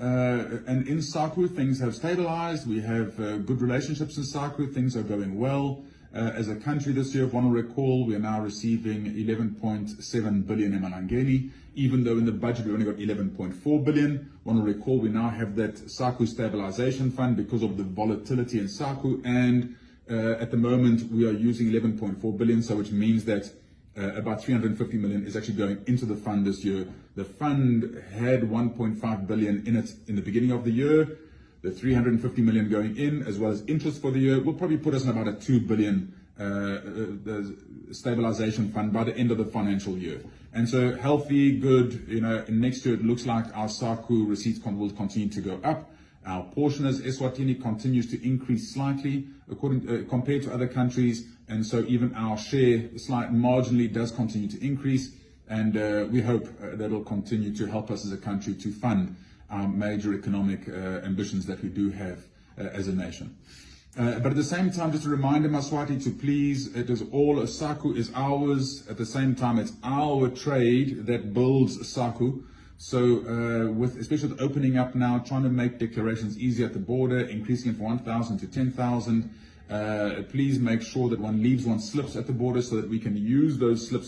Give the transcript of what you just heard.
And in SACU, things have stabilized. We have good relationships in SACU. Things are going well. As a country this year, if one will recall, we are now receiving 11.7 billion emalangeni, even though in the budget we only got 11.4 billion. One will recall we now have that SACU stabilization fund because of the volatility in SACU, and at the moment we are using 11.4 billion, so which means that about 350 million is actually going into the fund this year. The fund had 1.5 billion in it in the beginning of the year. The 350 million going in, as well as interest for the year, will probably put us in about a 2 billion stabilization fund by the end of the financial year. And so healthy, good, next year it looks like our SACU receipts will continue to go up. Our portion as Eswatini continues to increase slightly compared to other countries, and so even our share marginally does continue to increase, and we hope that it'll continue to help us as a country to fund our major economic ambitions that we do have as a nation. But at the same time, just a reminder, Maswati, to please, it is all, SACU is ours. At the same time, it's our trade that builds SACU. So especially with opening up now, trying to make declarations easier at the border, increasing it from 1,000 to 10,000, please make sure that one leaves one's slips at the border so that we can use those slips